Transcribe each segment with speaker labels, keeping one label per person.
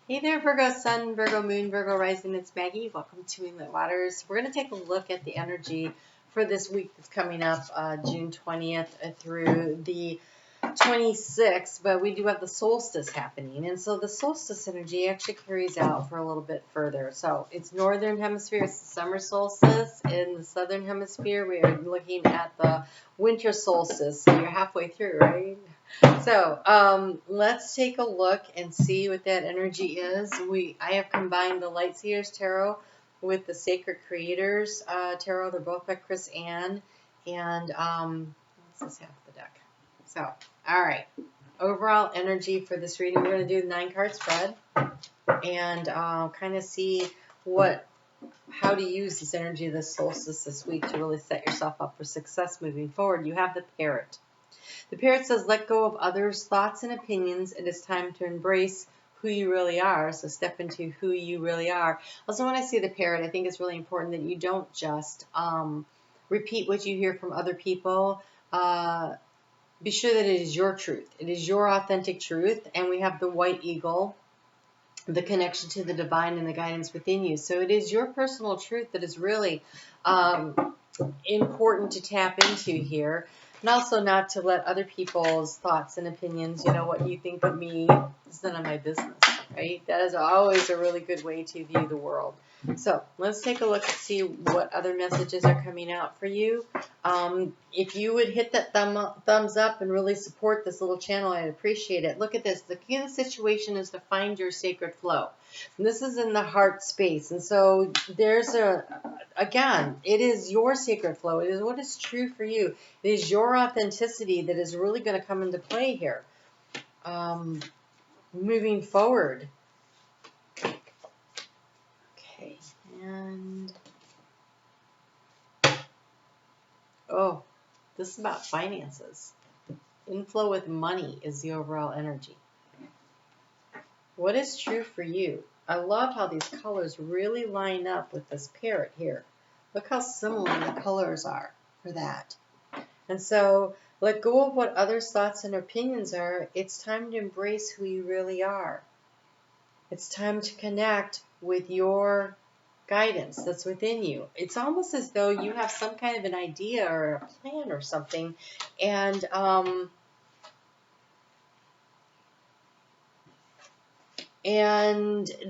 Speaker 1: Hey there, Virgo Sun, Virgo Moon, Virgo Rising. It's Maggie. Welcome to Moonlit Waters. We're going to take a look at the energy for this week that's coming up, June 20th through the 26th. But we do have the solstice happening. And so the solstice energy actually carries out for a little bit further. So it's northern hemisphere, it's the summer solstice. In the southern hemisphere, we are looking at the winter solstice. So you're halfway through, right? So let's take a look and see what that energy is. I have combined the Light Seers Tarot with the Sacred Creators Tarot. They're both by Chris Ann. And what's this half of the deck? So, all right. Overall energy for this reading, we're going to do the 9-card spread and kind of see how to use this energy of this solstice this week to really set yourself up for success moving forward. You have the Parrot. The Parrot says, let go of others' thoughts and opinions. It is time to embrace who you really are. So step into who you really are. Also, when I see the Parrot, I think it's really important that you don't just repeat what you hear from other people. Be sure that it is your truth. It is your authentic truth. And we have the White Eagle, the connection to the divine and the guidance within you. So it is your personal truth that is really important to tap into here. And also not to let other people's thoughts and opinions, what you think of me, is none of my business, right? That is always a really good way to view the world. So let's take a look and see what other messages are coming out for you. If you would hit that thumbs up and really support this little channel, I'd appreciate it. Look at this. The key of the situation is to find your sacred flow. And this is in the heart space. And so there's again, it is your sacred flow. It is what is true for you. It is your authenticity that is really going to come into play here. Moving forward. Okay, and this is about finances. Inflow with money is the overall energy. What is true for you? I love how these colors really line up with this Parrot here. Look how similar the colors are for that. And so let go of what others' thoughts and opinions are. It's time to embrace who you really are. It's time to connect with your guidance that's within you. It's almost as though you have some kind of an idea or a plan or something, and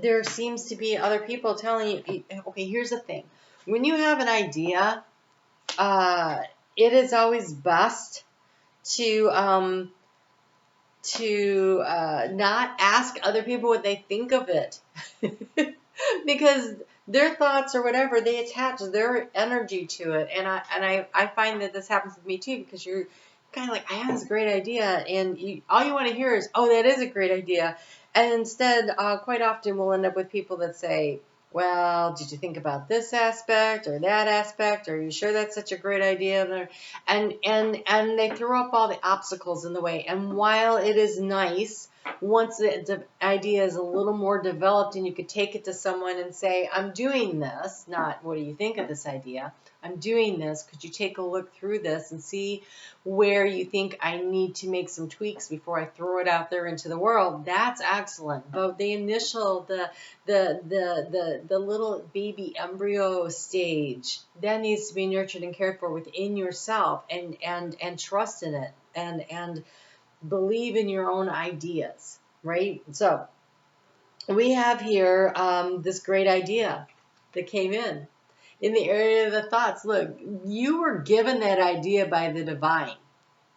Speaker 1: there seems to be other people telling you, okay, here's the thing. When you have an idea, it is always best to not ask other people what they think of it. Because their thoughts or whatever, they attach their energy to it. And I find that this happens with me too, because you're kind of like, I have this great idea, and all you want to hear is, oh, that is a great idea. And instead, quite often we'll end up with people that say, well, did you think about this aspect or that aspect? Are you sure that's such a great idea? And they throw up all the obstacles in the way. And while it is nice, once the idea is a little more developed and you could take it to someone and say, I'm doing this, not what do you think of this idea? I'm doing this. Could you take a look through this and see where you think I need to make some tweaks before I throw it out there into the world? That's excellent. But the initial, the little baby embryo stage, that needs to be nurtured and cared for within yourself, and trust in it, and believe in your own ideas, right? So we have here this great idea that came in the area of the thoughts. Look, you were given that idea by the divine.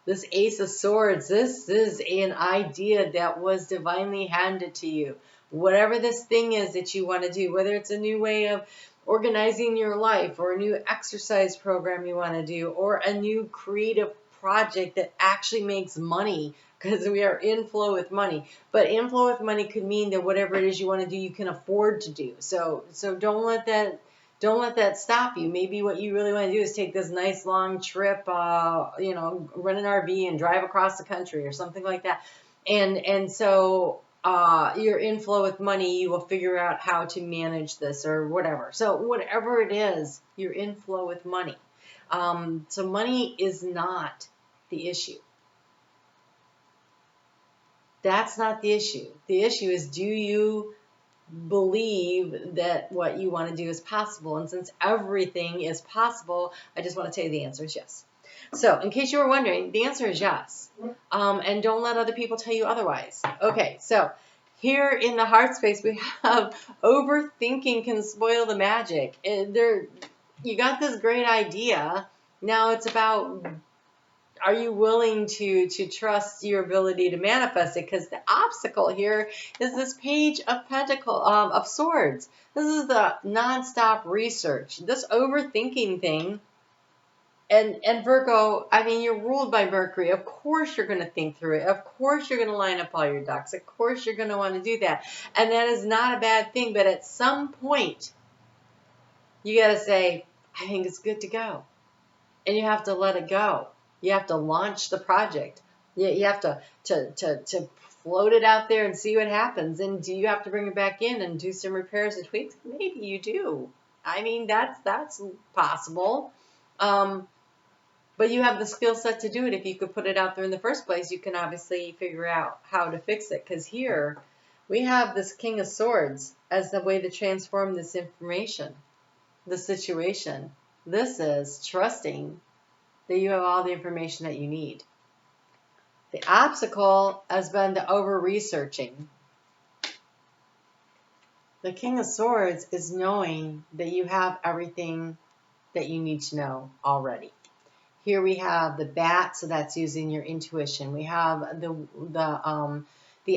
Speaker 1: This Ace of Swords, this is an idea that was divinely handed to you. Whatever this thing is that you want to do, whether it's a new way of organizing your life, or a new exercise program you want to do, or a new creative project that actually makes money, because we are in flow with money. But in flow with money could mean that whatever it is you want to do, you can afford to do. So don't let that stop you. Maybe what you really want to do is take this nice long trip, rent an RV and drive across the country or something like that. And so you're in flow with money, you will figure out how to manage this or whatever. So whatever it is, you're in flow with money. So money is not the issue. That's not the issue. The issue is, do you believe that what you want to do is possible. And since everything is possible, I just want to tell you the answer is yes. So in case you were wondering, the answer is yes. And don't let other people tell you otherwise. Okay, so here in the heart space, we have overthinking can spoil the magic. You got this great idea. Now it's about, are you willing to trust your ability to manifest it? Because the obstacle here is this page of of swords. This is the nonstop research. This overthinking thing. And Virgo, I mean, you're ruled by Mercury. Of course you're going to think through it. Of course you're going to line up all your ducks. Of course you're going to want to do that. And that is not a bad thing. But at some point, you got to say, I think it's good to go. And you have to let it go. You have to launch the project. You have to float it out there and see what happens. And do you have to bring it back in and do some repairs and tweaks? Maybe you do. I mean, that's possible. But you have the skill set to do it. If you could put it out there in the first place, you can obviously figure out how to fix it. Because here we have this King of Swords as the way to transform this information, the situation. This is trusting that you have all the information that you need. The obstacle has been the over-researching. The King of Swords is knowing that you have everything that you need to know already. Here we have the bat, so that's using your intuition. We have the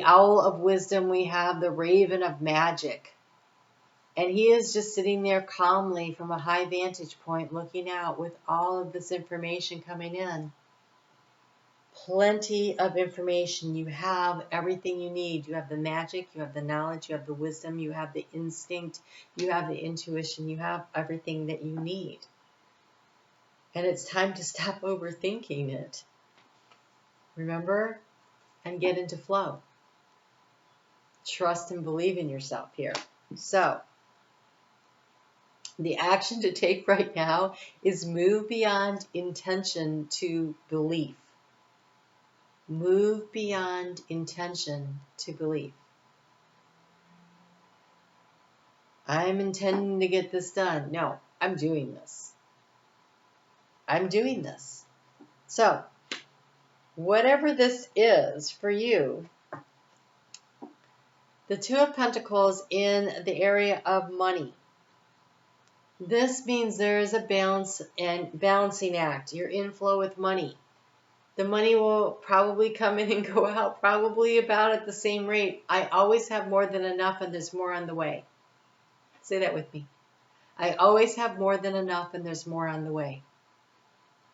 Speaker 1: owl of wisdom. We have the raven of magic. And he is just sitting there calmly from a high vantage point looking out with all of this information coming in. Plenty of information. You have everything you need. You have the magic, you have the knowledge, you have the wisdom, you have the instinct, you have the intuition, you have everything that you need. And it's time to stop overthinking it. Remember? And get into flow. Trust and believe in yourself here. So, the action to take right now is move beyond intention to belief. Move beyond intention to belief. I'm intending to get this done. No, I'm doing this. I'm doing this. So, whatever this is for you, the Two of Pentacles in the area of money. This means there is a balance and balancing act. You're in flow with money. The money will probably come in and go out probably about at the same rate. I always have more than enough and there's more on the way. Say that with me. I always have more than enough and there's more on the way.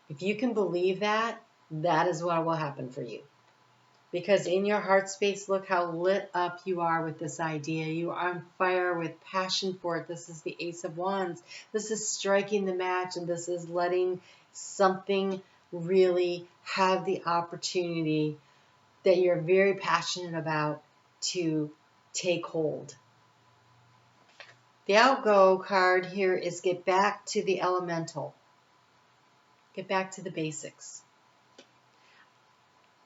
Speaker 1: If you can believe that, that is what will happen for you. Because in your heart space, look how lit up you are with this idea. You are on fire with passion for it. This is the Ace of Wands. This is striking the match, and this is letting something really have the opportunity that you're very passionate about to take hold. The outgo card here is get back to the elemental. Get back to the basics.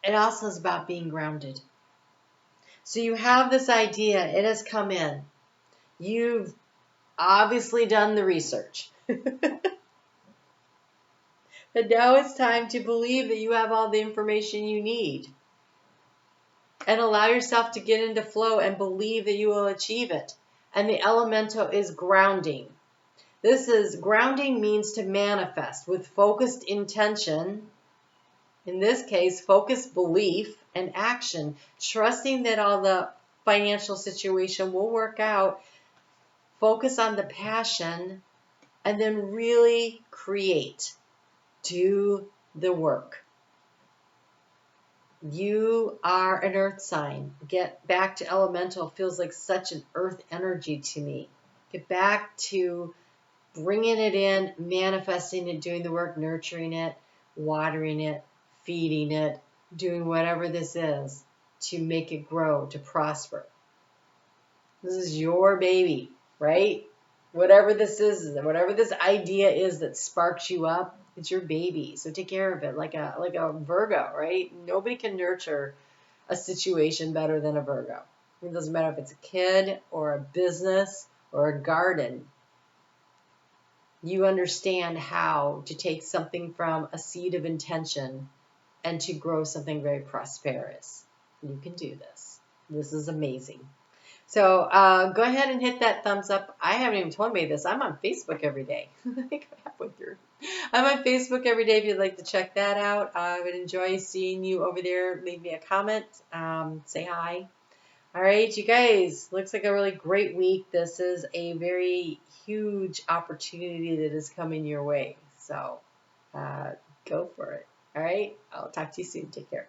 Speaker 1: It also is about being grounded. So you have this idea. It has come in. You've obviously done the research. But now it's time to believe that you have all the information you need. And allow yourself to get into flow and believe that you will achieve it. And the elemental is grounding. Grounding means to manifest with focused intention. In this case, focused belief and action, trusting that all the financial situation will work out. Focus on the passion and then really create. Do the work. You are an earth sign. Get back to elemental feels like such an earth energy to me. Get back to bringing it in, manifesting it, doing the work, nurturing it, watering it, feeding it, doing whatever this is to make it grow, to prosper. This is your baby, right? Whatever this is, whatever this idea is that sparks you up, it's your baby. So take care of it like a Virgo, right? Nobody can nurture a situation better than a Virgo. It doesn't matter if it's a kid or a business or a garden. You understand how to take something from a seed of intention and to grow something very prosperous. You can do this. This is amazing. So go ahead and hit that thumbs up. I haven't even told me this. I'm on Facebook every day. I think I'm halfway through. I'm on Facebook every day if you'd like to check that out. I would enjoy seeing you over there. Leave me a comment. Say hi. All right, you guys. Looks like a really great week. This is a very huge opportunity that is coming your way. So go for it. All right. I'll talk to you soon. Take care.